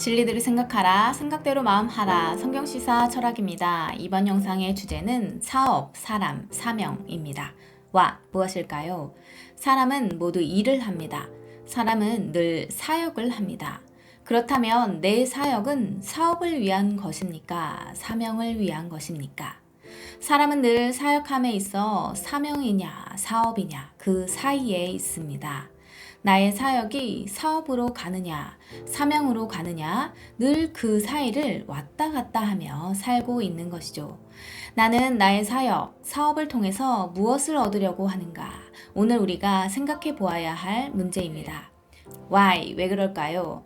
진리대로 생각하라, 생각대로 마음하라. 성경시사 철학입니다. 이번 영상의 주제는 사업, 사람, 사명입니다. 와, 무엇일까요? 사람은 모두 일을 합니다. 사람은 늘 사역을 합니다. 그렇다면 내 사역은 사업을 위한 것입니까? 사명을 위한 것입니까? 사람은 늘 사역함에 있어 사명이냐, 사업이냐, 그 사이에 있습니다. 나의 사역이 사업으로 가느냐, 사명으로 가느냐, 늘 그 사이를 왔다 갔다 하며 살고 있는 것이죠. 나는 나의 사역, 사업을 통해서 무엇을 얻으려고 하는가? 오늘 우리가 생각해 보아야 할 문제입니다. Why? 왜 그럴까요?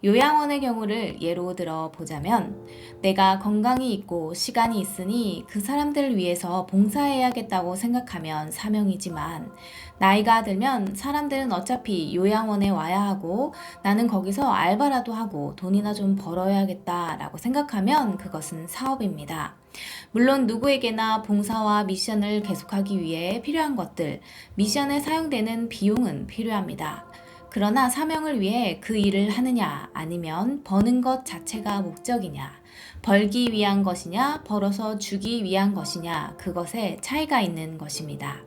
요양원의 경우를 예로 들어 보자면 내가 건강이 있고 시간이 있으니 그 사람들을 위해서 봉사해야겠다고 생각하면 사명이지만 나이가 들면 사람들은 어차피 요양원에 와야 하고 나는 거기서 알바라도 하고 돈이나 좀 벌어야겠다라고 생각하면 그것은 사업입니다. 물론 누구에게나 봉사와 미션을 계속하기 위해 필요한 것들, 미션에 사용되는 비용은 필요합니다. 그러나 사명을 위해 그 일을 하느냐 아니면 버는 것 자체가 목적이냐, 벌기 위한 것이냐 벌어서 주기 위한 것이냐 그것에 차이가 있는 것입니다.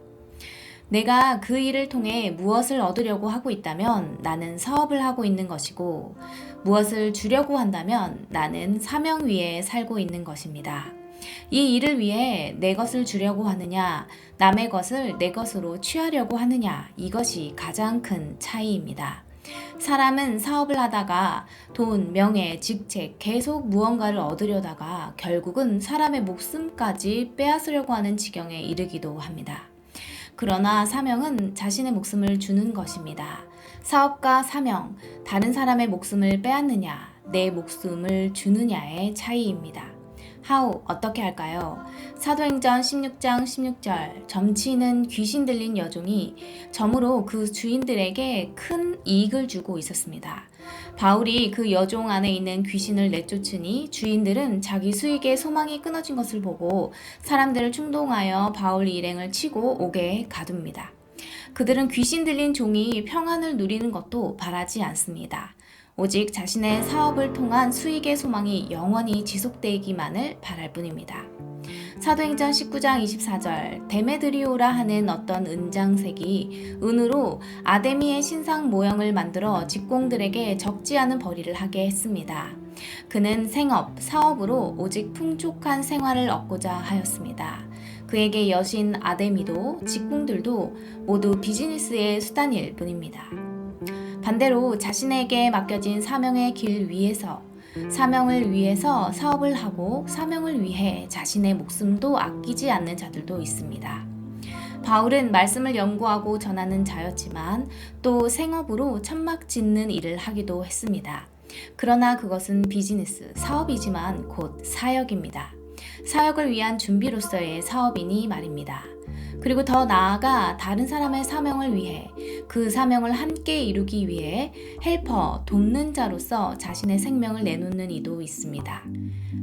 내가 그 일을 통해 무엇을 얻으려고 하고 있다면 나는 사업을 하고 있는 것이고 무엇을 주려고 한다면 나는 사명 위에 살고 있는 것입니다. 이 일을 위해 내 것을 주려고 하느냐, 남의 것을 내 것으로 취하려고 하느냐, 이것이 가장 큰 차이입니다. 사람은 사업을 하다가 돈, 명예, 직책, 계속 무언가를 얻으려다가 결국은 사람의 목숨까지 빼앗으려고 하는 지경에 이르기도 합니다. 그러나 사명은 자신의 목숨을 주는 것입니다. 사업과 사명, 다른 사람의 목숨을 빼앗느냐, 내 목숨을 주느냐의 차이입니다. How? 어떻게 할까요? 사도행전 16장 16절 점치는 귀신 들린 여종이 점으로 그 주인들에게 큰 이익을 주고 있었습니다. 바울이 그 여종 안에 있는 귀신을 내쫓으니 주인들은 자기 수익의 소망이 끊어진 것을 보고 사람들을 충동하여 바울 일행을 치고 옥에 가둡니다. 그들은 귀신 들린 종이 평안을 누리는 것도 바라지 않습니다. 오직 자신의 사업을 통한 수익의 소망이 영원히 지속되기만을 바랄 뿐입니다. 사도행전 19장 24절 데메드리오라 하는 어떤 은장색이 은으로 아데미의 신상 모형을 만들어 직공들에게 적지 않은 벌이를 하게 했습니다. 그는 생업, 사업으로 오직 풍족한 생활을 얻고자 하였습니다. 그에게 여신 아데미도 직공들도 모두 비즈니스의 수단일 뿐입니다. 반대로 자신에게 맡겨진 사명의 길 위에서 사명을 위해서 사업을 하고 사명을 위해 자신의 목숨도 아끼지 않는 자들도 있습니다. 바울은 말씀을 연구하고 전하는 자였지만 또 생업으로 천막 짓는 일을 하기도 했습니다. 그러나 그것은 비즈니스, 사업이지만 곧 사역입니다. 사역을 위한 준비로서의 사업이니 말입니다. 그리고 더 나아가 다른 사람의 사명을 위해 그 사명을 함께 이루기 위해 헬퍼, 돕는 자로서 자신의 생명을 내놓는 이도 있습니다.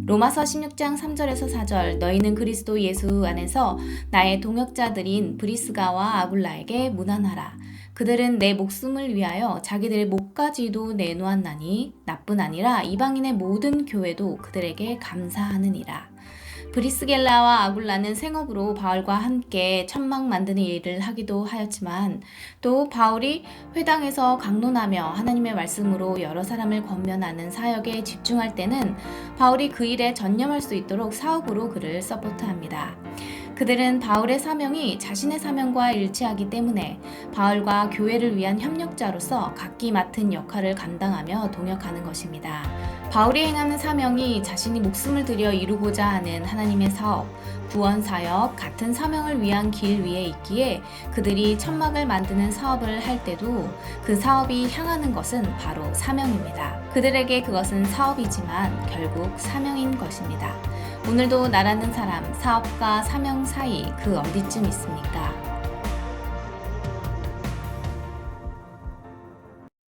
로마서 16장 3절에서 4절 너희는 그리스도 예수 안에서 나의 동역자들인 브리스가와 아굴라에게 문안하라. 그들은 내 목숨을 위하여 자기들의 목까지도 내놓았나니 나뿐 아니라 이방인의 모든 교회도 그들에게 감사하느니라. 브리스겔라와 아굴라는 생업으로 바울과 함께 천막 만드는 일을 하기도 하였지만 또 바울이 회당에서 강론하며 하나님의 말씀으로 여러 사람을 권면하는 사역에 집중할 때는 바울이 그 일에 전념할 수 있도록 사업으로 그를 서포트합니다. 그들은 바울의 사명이 자신의 사명과 일치하기 때문에 바울과 교회를 위한 협력자로서 각기 맡은 역할을 감당하며 동역하는 것입니다. 바울이 행하는 사명이 자신이 목숨을 들여 이루고자 하는 하나님의 사업, 구원 사역, 같은 사명을 위한 길 위에 있기에 그들이 천막을 만드는 사업을 할 때도 그 사업이 향하는 것은 바로 사명입니다. 그들에게 그것은 사업이지만 결국 사명인 것입니다. 오늘도 나라는 사람, 사업과 사명 사이 그 어디쯤 있습니까?